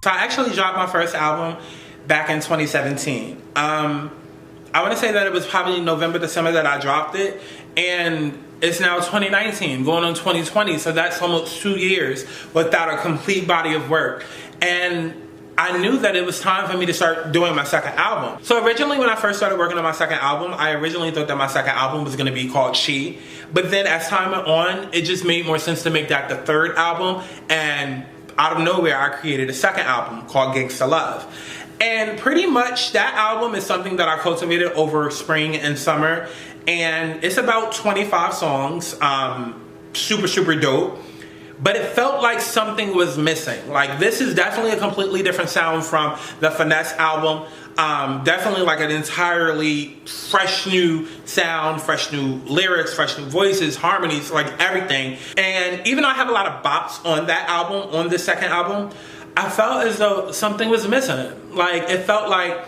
So I actually dropped my first album back in 2017. I want to say that it was probably November, December that I dropped it. And it's now 2019, going on 2020. So that's almost 2 years without a complete body of work. And I knew that it was time for me to start doing my second album. So originally when I first started working on my second album, I originally thought that my second album was gonna be called She. But then as time went on, it just made more sense to make that the third album. And out of nowhere, I created a second album called Gangsta Love. And pretty much that album is something that I cultivated over spring and summer. And it's about 25 songs, super, super dope. But it felt like something was missing. Like, this is definitely a completely different sound from the Finesse album. Definitely like an entirely fresh new sound, fresh new lyrics, fresh new voices, harmonies, like everything. And even though I have a lot of bops on that album, on this second album, I felt as though something was missing. Like, it felt like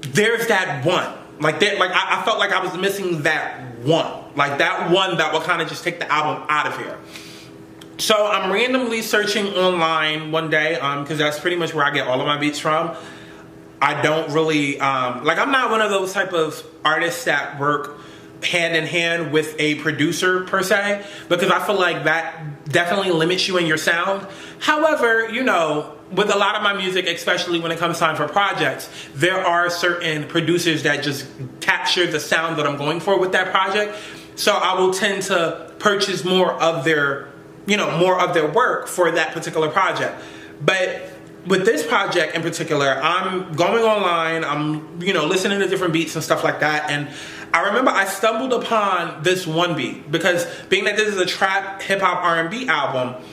there's that one. Like that, like I felt like I was missing that one. Like that one that would kind of just take the album out of here. So I'm randomly searching online one day, because that's pretty much where I get all of my beats from. I don't really, like, I'm not one of those type of artists that work hand in hand with a producer per se, because I feel like that definitely limits you in your sound. However, you know, with a lot of my music, especially when it comes time for projects, there are certain producers that just capture the sound that I'm going for with that project. So I will tend to purchase more of their, you know, more of their work for that particular project. But with this project in particular, I'm going online, I'm, you know, listening to different beats and stuff like that. And I remember I stumbled upon this one beat, because being that this is a trap, hip hop, R&B album,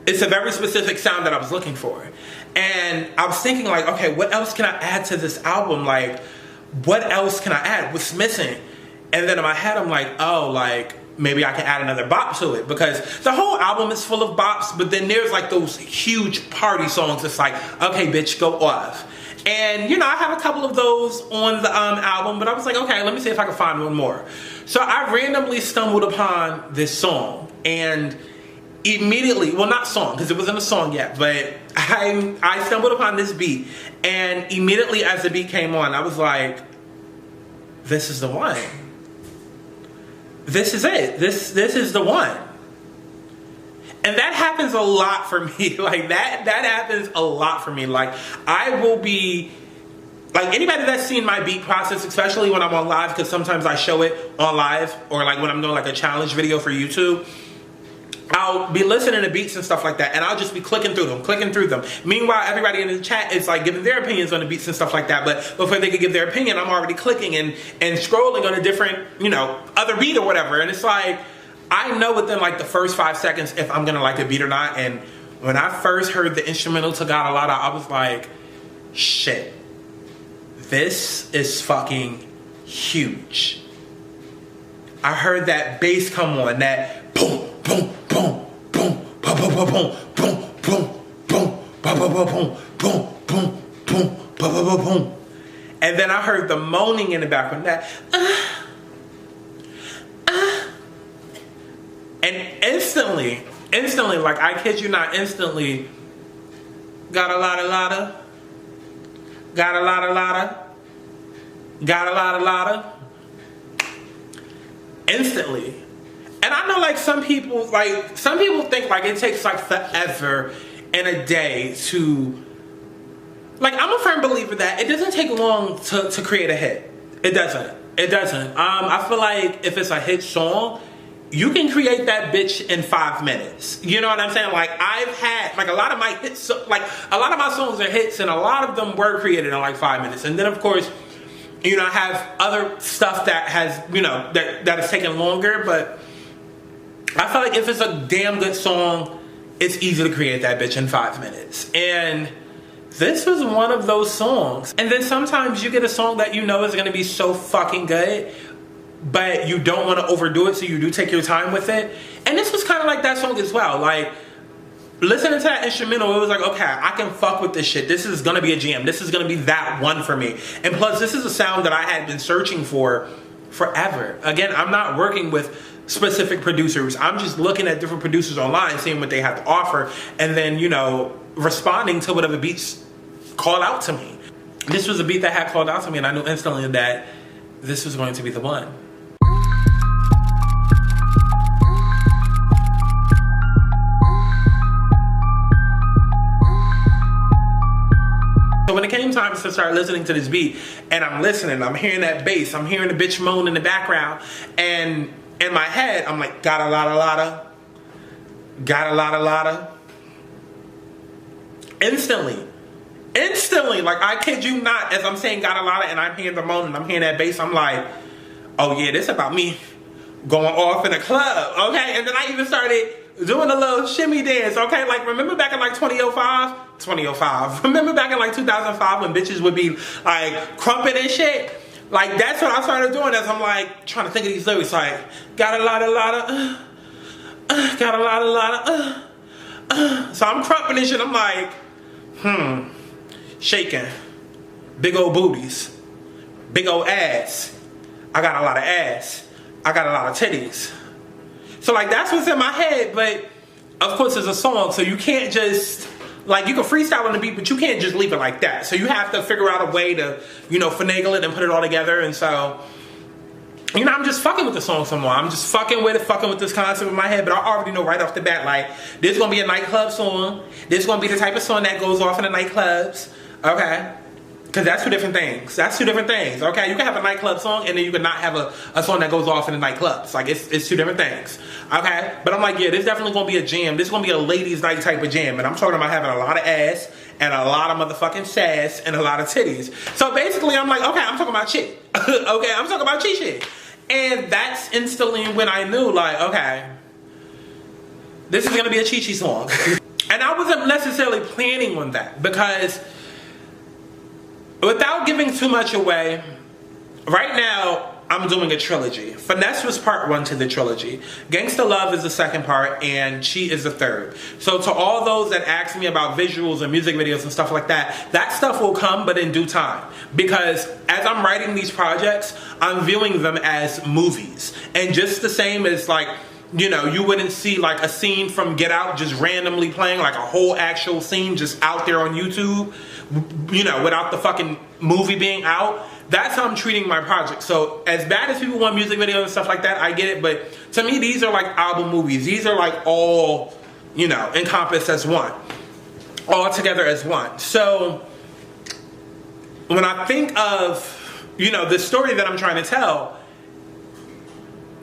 it's a very specific sound that I was looking for. And I was thinking like, okay, what else can I add to this album? Like, what else can I add? What's missing? And then in my head, I'm like, oh, like, maybe I can add another bop to it, because the whole album is full of bops, but then there's like those huge party songs. It's like, okay, bitch, go off. And, you know, I have a couple of those on the album, but I was like, okay, let me see if I can find one more. So I randomly stumbled upon this song, and immediately, well, not song, because it wasn't a song yet, but I stumbled upon this beat, and immediately as the beat came on, I was like, this is the one. This is it. This is the one. And that happens a lot for me. Like, that happens a lot for me. Like, I will be, like, anybody that's seen my beat process, especially when I'm on live, because sometimes I show it on live, or like when I'm doing like a challenge video for YouTube, I'll be listening to beats and stuff like that, and I'll just be clicking through them. Meanwhile, everybody in the chat is like giving their opinions on the beats and stuff like that, but before they could give their opinion, I'm already clicking and scrolling on a different, you know, other beat or whatever. And it's like, I know within like the first 5 seconds if I'm gonna like a beat or not. And when I first heard the instrumental to Got a Lotta, I was like, shit, this is fucking huge. I heard that bass come on, that boom, boom, boom, boom, boom, boom, boom, boom, boom, boom, boom, boom, boom, boom, boom, boom, boom, boom, boom. And then I heard the moaning in the background, that and instantly, like, I kid you not, instantly, got a lot of Lotta, got a lot of Lotta, got a lot of Lotta. Instantly. And I know, like, some people think like it takes like forever in a day to, like, I'm a firm believer that it doesn't take long to create a hit. It doesn't. I feel like if it's a hit song, you can create that bitch in 5 minutes. You know what I'm saying? Like, I've had, like, a lot of my hits, like, a lot of my songs are hits, and a lot of them were created in like 5 minutes. And then, of course, you know, I have other stuff that has, you know, that has taken longer, but I feel like if it's a damn good song, it's easy to create that bitch in 5 minutes. And this was one of those songs. And then sometimes you get a song that you know is gonna be so fucking good, but you don't want to overdo it, so you do take your time with it. And this was kind of like that song as well. Like, listening to that instrumental, it was like, okay, I can fuck with this shit. This is gonna be a jam. This is gonna be that one for me. And plus, this is a sound that I had been searching for forever. Again, I'm not working with specific producers. I'm just looking at different producers online, seeing what they have to offer, and then, you know, responding to whatever beats call out to me. This was a beat that had called out to me, and I knew instantly that this was going to be the one. So when it came time to start listening to this beat, and I'm listening, I'm hearing that bass, I'm hearing the bitch moan in the background, and in my head, I'm like, got a Lotta, got a Lotta. Instantly, like, I kid you not, as I'm saying got a Lotta and I'm hearing the moan and I'm hearing that bass, I'm like, oh yeah, this about me going off in a club, okay? And then I even started doing a little shimmy dance, okay? Like, remember back in like 2005? Remember back in like 2005 when bitches would be like crumping and shit? Like, that's what I started doing as I'm like trying to think of these lyrics, like, got a Lotta, got a Lotta, so I'm crumping and shit, I'm like, shaking, big old booties, big old ass, I got a lot of ass, I got a lot of titties. So like, that's what's in my head, but of course it's a song, so you can't just, like, you can freestyle on the beat, but you can't just leave it like that. So you have to figure out a way to, you know, finagle it and put it all together. And so, you know, I'm just fucking with the song some more. I'm just fucking with this concept in my head, but I already know right off the bat, like, this is gonna be a nightclub song. This is gonna be the type of song that goes off in the nightclubs, okay? Because that's two different things. That's two different things, okay? You can have a nightclub song and then you can not have a song that goes off in the nightclubs. Like, it's two different things, okay? But I'm like, yeah, this is definitely gonna be a jam. This is gonna be a ladies' night type of jam. And I'm talking about having a lot of ass and a lot of motherfucking sass and a lot of titties. So basically, I'm like, okay, I'm talking about shit. Okay, I'm talking about cheat shit. And that's instantly when I knew, like, okay, this is gonna be a Chi-Chi song. And I wasn't necessarily planning on that, because without giving too much away, right now I'm doing a trilogy. Finesse was part 1 to the trilogy. Gangsta Love is the second part, and Cheat is the third. So to all those that ask me about visuals and music videos and stuff like that, that stuff will come, but in due time. Because as I'm writing these projects, I'm viewing them as movies. And just the same as, like, you know, you wouldn't see like a scene from Get Out just randomly playing, like a whole actual scene just out there on YouTube, you know, without the fucking movie being out. That's how I'm treating my project. So as bad as people want music videos and stuff like that, I get it. But to me, these are like album movies. These are like all, you know, encompassed as one, all together as one. So when I think of, you know, the story that I'm trying to tell,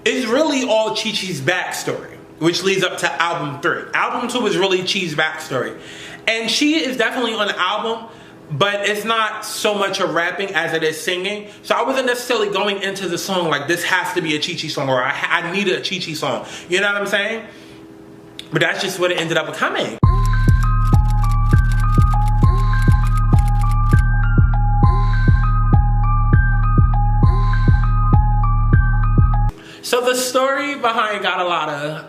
it's really all Chi-Chi's backstory, which leads up to album 3. Album 2 is really Chi's backstory. And she is definitely on the album, but it's not so much a rapping as it is singing. So I wasn't necessarily going into the song like, this has to be a Chi-Chi song, or I needed a Chi-Chi song. You know what I'm saying? But that's just what it ended up becoming. So the story behind Got a Lotta,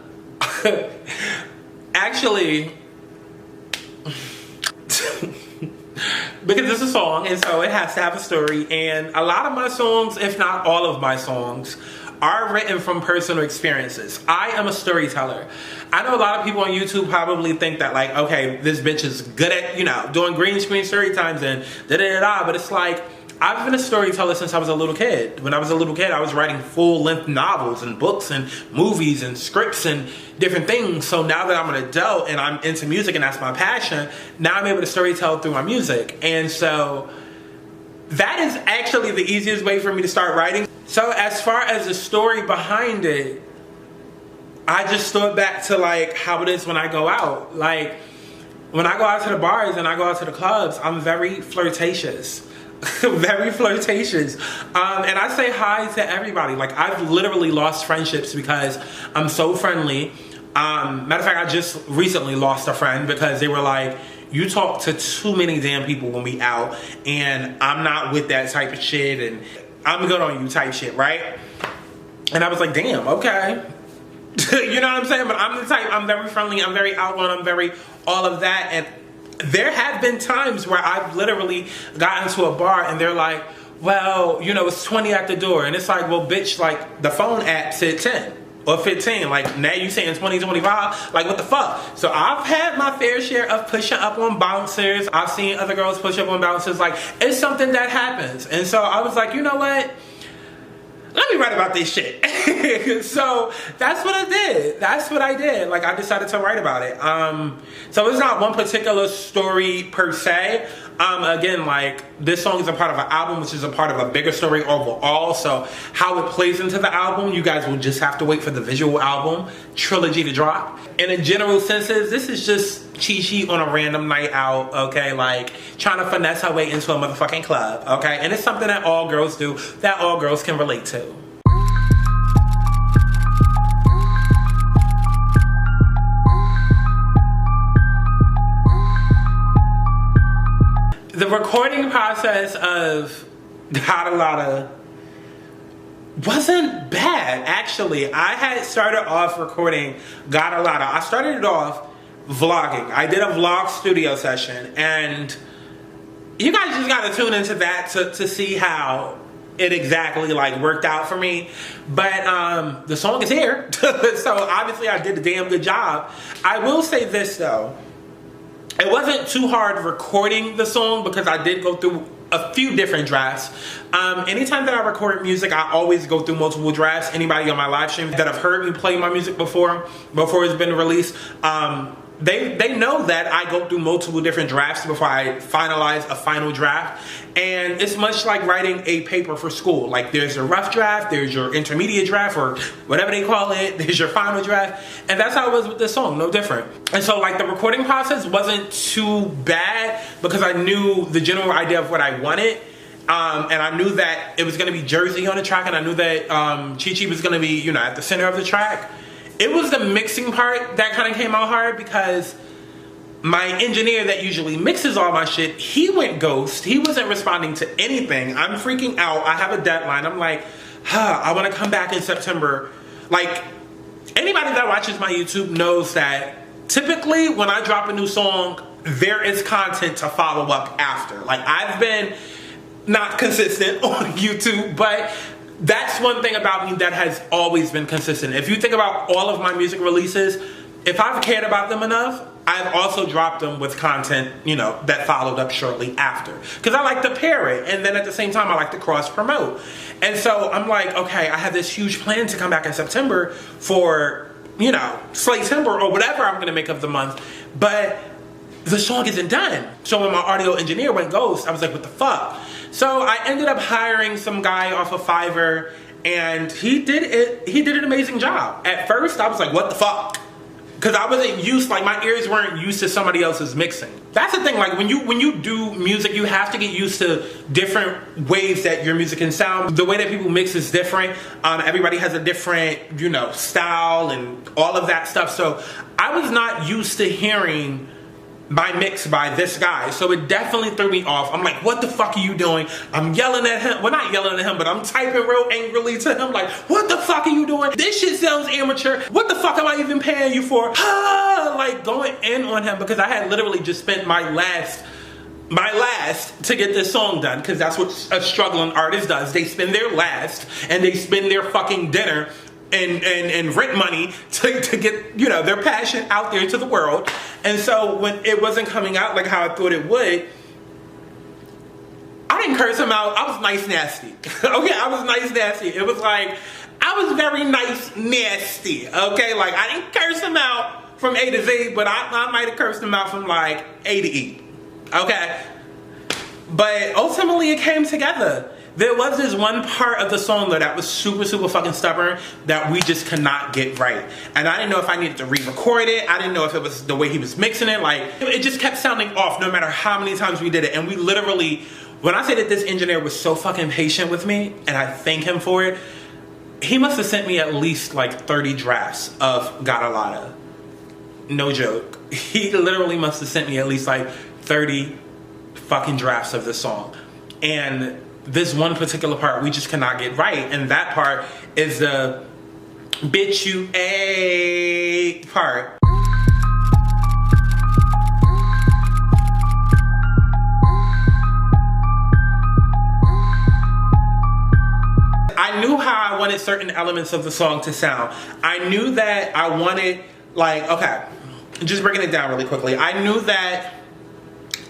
actually, because it's a song, and so it has to have a story, and a lot of my songs, if not all of my songs, are written from personal experiences. I am a storyteller. I know a lot of people on YouTube probably think that, like, okay, this bitch is good at, you know, doing green screen story times and da-da-da-da, but it's like, I've been a storyteller since I was a little kid. When I was a little kid, I was writing full-length novels and books and movies and scripts and different things. So now that I'm an adult and I'm into music and that's my passion, now I'm able to storytell through my music. And so that is actually the easiest way for me to start writing. So as far as the story behind it, I just thought back to like how it is when I go out. Like when I go out to the bars and I go out to the clubs, I'm very flirtatious. Very flirtatious, and I say hi to everybody. Like, I've literally lost friendships because I'm so friendly. Matter of fact, I just recently lost a friend because they were like, you talk to too many damn people when we out, and I'm not with that type of shit, and I'm good on you type shit, right? And I was like, damn, okay. You know what I'm saying? But I'm the type, I'm very friendly, I'm very outgoing, I'm very all of that. And there have been times where I've literally gotten to a bar and they're like, well, you know, it's 20 at the door. And it's like, well, bitch, like, the phone app said 10. or 15. Like, now you saying 2025? Like, what the fuck? So I've had my fair share of pushing up on bouncers. I've seen other girls push up on bouncers. Like, it's something that happens. And so I was like, you know what? Let me write about this shit. So that's what I did. That's what I did. Like, I decided to write about it. So it's not one particular story per se. Again, like, this song is a part of an album, which is a part of a bigger story overall. So how it plays into the album, you guys will just have to wait for the visual album trilogy to drop. In a general senses, this is just Chi-Chi on a random night out, okay? Like, trying to finesse her way into a motherfucking club, okay? And it's something that all girls do, that all girls can relate to. The recording process of Lotta wasn't bad, actually. I had started off recording Lotta. I started it off vlogging. I did a vlog studio session, and you guys just gotta tune into that to see how it exactly like worked out for me. But the song is here. So obviously I did a damn good job. I will say this though. It wasn't too hard recording the song because I did go through a few different drafts. Anytime that I record music, I always go through multiple drafts. Anybody on my live stream that have heard me play my music before it's been released, they know that I go through multiple different drafts before I finalize a final draft. And it's much like writing a paper for school. Like, there's your rough draft, there's your intermediate draft, or whatever they call it, there's your final draft. And that's how it was with this song, no different. And so, like, the recording process wasn't too bad because I knew the general idea of what I wanted. And I knew that it was going to be Jersey on the track, and I knew that Chi-Chi was going to be, you know, at the center of the track. It was the mixing part that kind of came out hard because my engineer that usually mixes all my shit, he went ghost. He wasn't responding to anything. I'm freaking out. I have a deadline. I'm like, I want to come back in September. Like, anybody that watches my YouTube knows that typically when I drop a new song, there is content to follow up after. Like, I've been not consistent on YouTube, but that's one thing about me that has always been consistent. If you think about all of my music releases, if I've cared about them enough, I've also dropped them with content, you know, that followed up shortly after. Because I like to pair it, and then at the same time, I like to cross-promote. And so I'm like, okay, I have this huge plan to come back in September for, you know, Slaytember or whatever I'm going to make of the month. But the song isn't done. So when my audio engineer went ghost, I was like, what the fuck? So I ended up hiring some guy off of Fiverr, and he did an amazing job. At first, I was like, what the fuck? Because I wasn't used, like, my ears weren't used to somebody else's mixing. That's the thing, like, when you do music, you have to get used to different ways that your music can sound. The way that people mix is different. Everybody has a different, you know, style and all of that stuff. So I was not used to hearing my mix by this guy, so it definitely threw me off. I'm like, what the fuck are you doing? I'm yelling at him. Well, not yelling at him, but I'm typing real angrily to him, like, what the fuck are you doing? This shit sounds amateur. What the fuck am I even paying you for? Like, going in on him because I had literally just spent my last to get this song done, because that's what a struggling artist does. They spend their last and they spend their fucking dinner and rent money to get, you know, their passion out there to the world. And so when it wasn't coming out like how I thought it would, I didn't curse him out. I was nice nasty. Okay, I was nice nasty. It was like, I was very nice nasty. Okay, like, I didn't curse him out from A to Z, but I might have cursed him out from like A to E. Okay, but ultimately it came together. There was this one part of the song though that was super fucking stubborn that we just could not get right. And I didn't know if I needed to re-record it. I didn't know if it was the way he was mixing it. Like, it just kept sounding off no matter how many times we did it. And we literally, when I say that this engineer was so fucking patient with me, and I thank him for it, he must have sent me at least like 30 drafts of Lotta. No joke. He literally must have sent me at least like 30 fucking drafts of this song. And this one particular part we just cannot get right, and that part is the bitch you a part. I I knew how I wanted certain elements of the song to sound. I knew that I wanted, like, okay, just breaking it down really quickly. I knew that,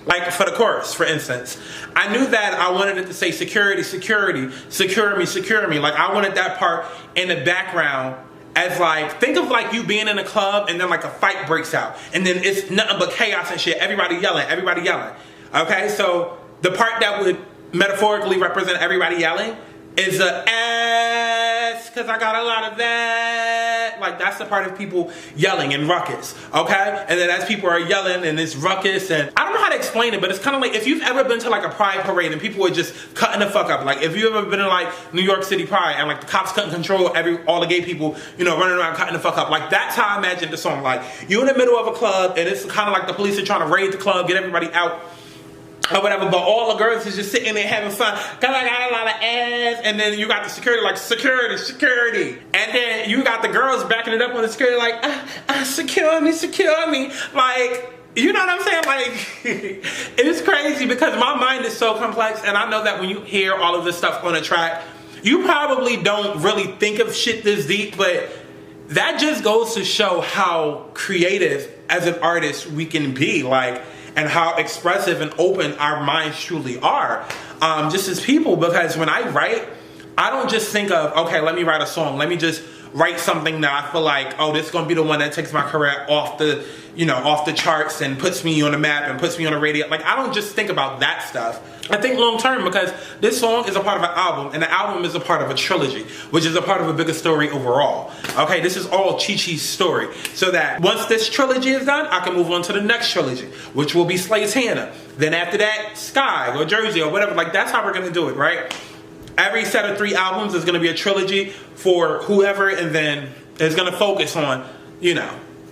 like, for the chorus, for instance, I knew that I wanted it to say security, security, secure me, secure me. Like, I wanted that part in the background as, like, think of, like, you being in a club and then, like, a fight breaks out. And then it's nothing but chaos and shit. Everybody yelling, everybody yelling. Okay, so the part that would metaphorically represent everybody yelling is a S, cause I got a lot of that. Like, that's the part of people yelling and ruckus, okay? And then as people are yelling and it's ruckus, and I don't know how to explain it, but it's kind of like if you've ever been to like a pride parade and people were just cutting the fuck up. Like, if you've ever been to like New York City Pride and like the cops couldn't control all the gay people, you know, running around cutting the fuck up. Like, that's how I imagined the song. Like, you're in the middle of a club and it's kind of like the police are trying to raid the club, get everybody out, or whatever, but all the girls is just sitting there having fun, cause I got a lot of ass. And then you got the security, like, security, security. And then you got the girls backing it up on the security, like, secure me, secure me. Like, you know what I'm saying? Like, it's crazy because my mind is so complex, and I know that when you hear all of this stuff on a track, you probably don't really think of shit this deep, but that just goes to show how creative as an artist we can be. Like, and how expressive and open our minds truly are, just as people. Because when I write, I don't just think of, okay, let me write a song. Let me just write something that I feel like, oh, this is gonna be the one that takes my career off the, you know, off the charts and puts me on the map and puts me on the radio. Like, I don't just think about that stuff. I think long term, because this song is a part of an album, and the album is a part of a trilogy, which is a part of a bigger story overall. Okay, this is all Chi-Chi's story. So that once this trilogy is done, I can move on to the next trilogy, which will be Slaytana. Then after that, Sky or Jersey or whatever. Like, that's how we're gonna do it, right? Every set of 3 albums is gonna be a trilogy for whoever, and then it's gonna focus on, you know,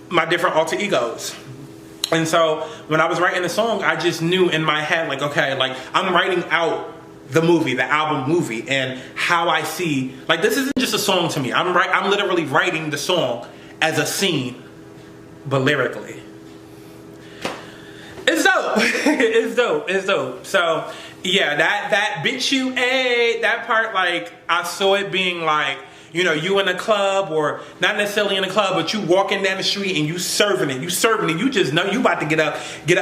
my different alter egos. And so when I was writing the song, I just knew in my head, like, okay, like, I'm writing out the movie, the album movie, and how I see, like, this isn't just a song to me. I'm literally writing the song as a scene, but lyrically. It's dope. It's dope. It's dope. So yeah, that bitch you ate, that part, like, I saw it being like, you know, you in a club, or not necessarily in a club, but you walking down the street and you serving it, you just know you about to get up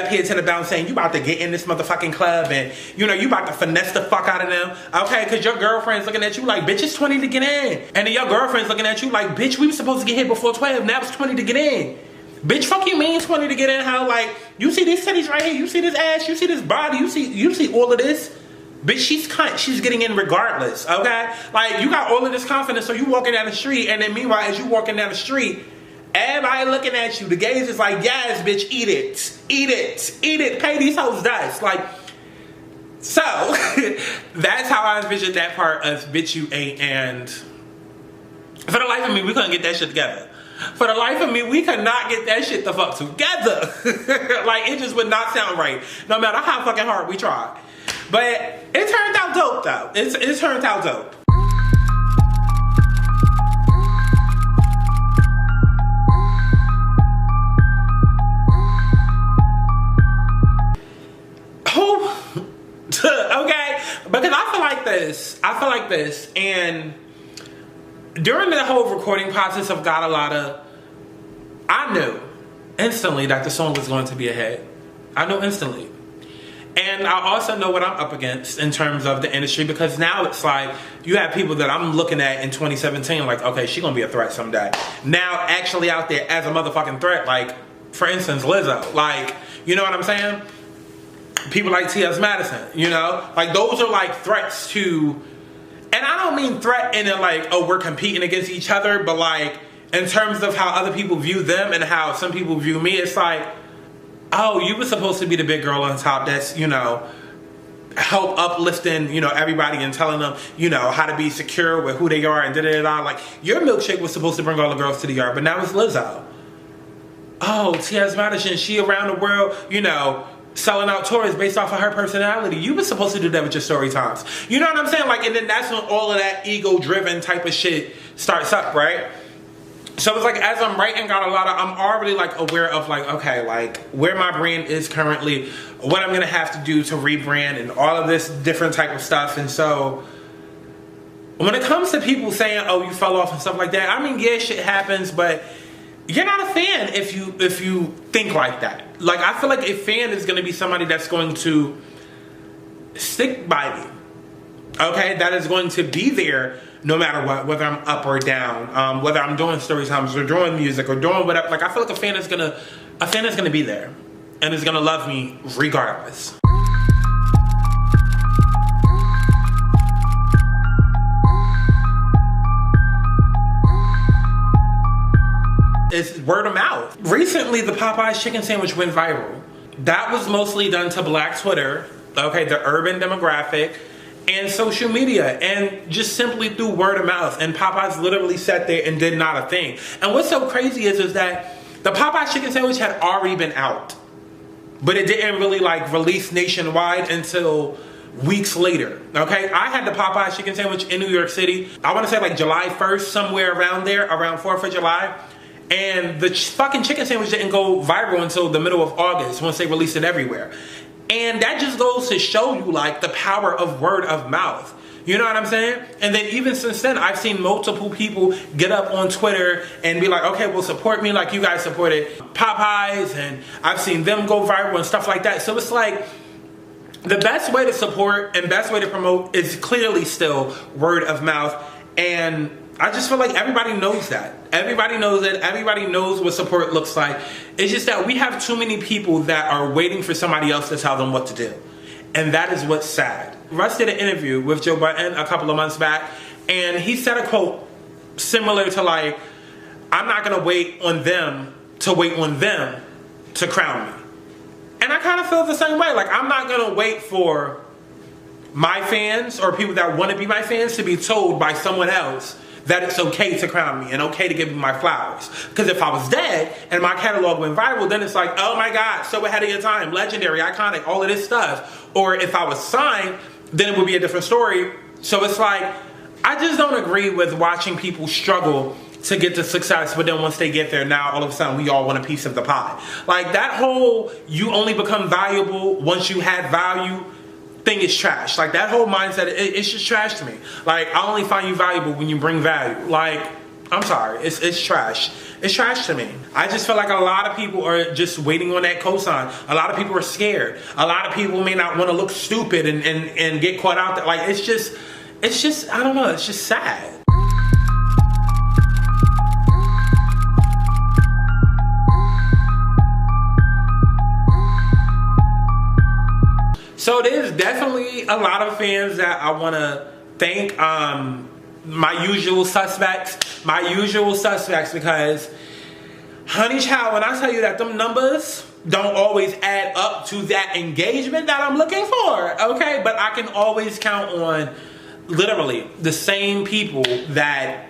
here to the bounce saying you about to get in this motherfucking club, and you know you about to finesse the fuck out of them, okay, cause your girlfriend's looking at you like, bitch, it's 20 to get in, and then your girlfriend's looking at you like, bitch, we were supposed to get here before 12, now it's 20 to get in. Bitch, fuck you mean 20 to get in? How, like, you see these titties right here, you see this ass, you see this body, you see all of this. Bitch, she's getting in regardless, okay? Like, you got all of this confidence, so you walking down the street, and then meanwhile, as you walking down the street, everybody looking at you, the gays is like, yes, bitch, eat it, eat it, eat it, pay these hoes dust. Like, so, that's how I envisioned that part of bitch you ate, and for the life of me, we couldn't get that shit together. For the life of me, we could not get that shit the fuck together. Like, it just would not sound right, no matter how fucking hard we tried. But it turned out dope, though. It turned out dope. Okay, because I feel like this, and during the whole recording process of Got a Lotta, I knew instantly that the song was going to be a hit. I knew instantly. And I also know what I'm up against in terms of the industry, because now it's like you have people that I'm looking at in 2017 like, okay, she gonna be a threat someday. Now actually out there as a motherfucking threat, like, for instance, Lizzo. Like, you know what I'm saying? People like T.S. Madison, you know? Like, those are like threats to, and I don't mean threat in it like, oh, we're competing against each other, but like in terms of how other people view them and how some people view me, it's like, oh, you were supposed to be the big girl on top that's, you know, help uplifting, you know, everybody and telling them, you know, how to be secure with who they are and da-da-da-da. Like, your milkshake was supposed to bring all the girls to the yard, but now it's Lizzo. Oh, T.S. Madison, she around the world, you know, selling out tours based off of her personality. You were supposed to do that with your story times. You know what I'm saying? Like, and then that's when all of that ego-driven type of shit starts up, right? So it's like, as I'm writing Got a Lotta, I'm already like aware of like, okay, like where my brand is currently, what I'm gonna have to do to rebrand and all of this different type of stuff. And so when it comes to people saying, oh, you fell off and stuff like that, I mean, yeah, shit happens, but you're not a fan if you think like that. Like, I feel like a fan is going to be somebody that's going to stick by me. Okay, that is going to be there no matter what, whether I'm up or down, whether I'm doing story times or doing music or doing whatever. Like, I feel like a fan is gonna be there and is gonna love me regardless. It's word of mouth. Recently, the Popeyes chicken sandwich went viral. That was mostly done to Black Twitter, okay, the urban demographic, and social media, and just simply through word of mouth. And Popeyes literally sat there and did not a thing. And what's so crazy is that the Popeyes chicken sandwich had already been out, but it didn't really like release nationwide until weeks later. Okay, I had the Popeyes chicken sandwich in New York City. I want to say like July 1st, somewhere around there, around 4th of July. And the fucking chicken sandwich didn't go viral until the middle of August once they released it everywhere. And that just goes to show you like the power of word of mouth. You know what I'm saying? And then even since then, I've seen multiple people get up on Twitter and be like, okay, well, support me like you guys supported Popeyes. And I've seen them go viral and stuff like that. So it's like the best way to support and best way to promote is clearly still word of mouth. And I just feel like everybody knows that. Everybody knows it. Everybody knows what support looks like. It's just that we have too many people that are waiting for somebody else to tell them what to do. And that is what's sad. Russ did an interview with Joe Budden a couple of months back, and he said a quote similar to like, I'm not going to wait on them to crown me. And I kind of feel the same way. Like, I'm not going to wait for my fans or people that want to be my fans to be told by someone else that it's okay to crown me and okay to give me my flowers. Because if I was dead and my catalog went viral, then it's like, oh my God, so ahead of your time, legendary, iconic, all of this stuff. Or if I was signed, then it would be a different story. So it's like, I just don't agree with watching people struggle to get to success, but then once they get there, now all of a sudden we all want a piece of the pie. Like, that whole you only become valuable once you had value thing is trash. Like, that whole mindset, it's just trash to me. Like, I only find you valuable when you bring value. Like, I'm sorry, it's trash. It's trash to me. I just feel like a lot of people are just waiting on that cosign. A lot of people are scared. A lot of people may not want to look stupid and get caught out there. Like, it's just, I don't know, it's just sad. So there's definitely a lot of fans that I want to thank. My usual suspects, because honey child, when I tell you that them numbers don't always add up to that engagement that I'm looking for, okay? But I can always count on literally the same people that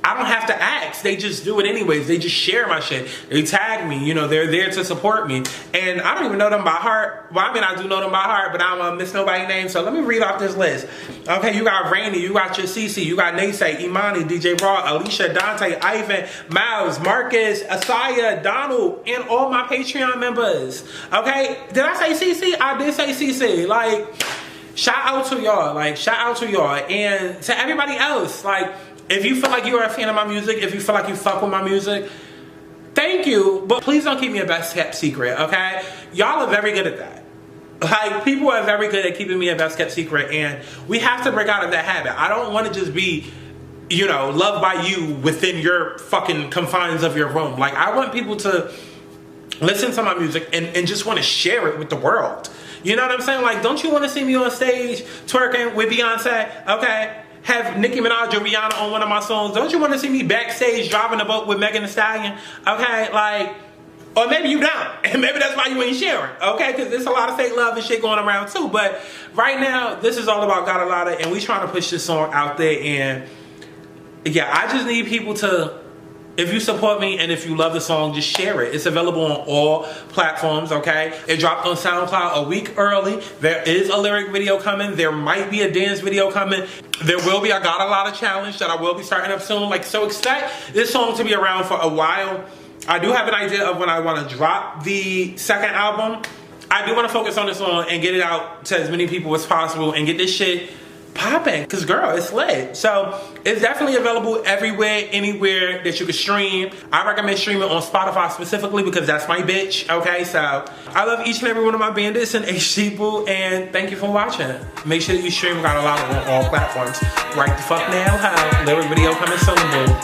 I don't have to ask. They just do it anyways. They just share my shit. They tag me. You know, they're there to support me. And I don't even know them by heart. Well, I mean, I do know them by heart, but I don't want to miss nobody's name. So let me read off this list. Okay, you got Rainy. You got your CC. You got Naysay, Imani, DJ Raw, Alicia, Dante, Ivan, Miles, Marcus, Asaya, Donald, and all my Patreon members. Okay, did I say CC? I did say CC. Like, shout out to y'all. Like, shout out to y'all. And to everybody else, like, if you feel like you are a fan of my music, if you feel like you fuck with my music, thank you. But please don't keep me a best kept secret, okay? Y'all are very good at that. Like, people are very good at keeping me a best kept secret, and we have to break out of that habit. I don't want to just be, you know, loved by you within your fucking confines of your room. Like, I want people to listen to my music and just want to share it with the world. You know what I'm saying? Like, don't you want to see me on stage twerking with Beyonce? Okay. Have Nicki Minaj or Rihanna on one of my songs. Don't you want to see me backstage driving a boat with Megan Thee Stallion? Okay, like, or maybe you don't, and maybe that's why you ain't sharing, okay? Because there's a lot of fake love and shit going around too. But right now, this is all about God a Lotta, and we trying to push this song out there. And yeah, I just need people to, if you support me and if you love the song, just share it. It's available on all platforms, okay? It dropped on SoundCloud a week early. There is a lyric video coming. There might be a dance video coming. There will be a Got a Lotta challenge that I will be starting up soon. Like, so expect this song to be around for a while. I do have an idea of when I want to drop the second album. I do want to focus on this song and get it out to as many people as possible and get this shit popping, cause girl, it's lit. So it's definitely available everywhere, anywhere that you can stream. I recommend streaming on Spotify specifically because that's my bitch, okay? So I love each and every one of my bandits and HD boo, and thank you for watching. Make sure that you stream. We got a lot on all platforms. Right the fuck now, how lyric video coming soon, boo.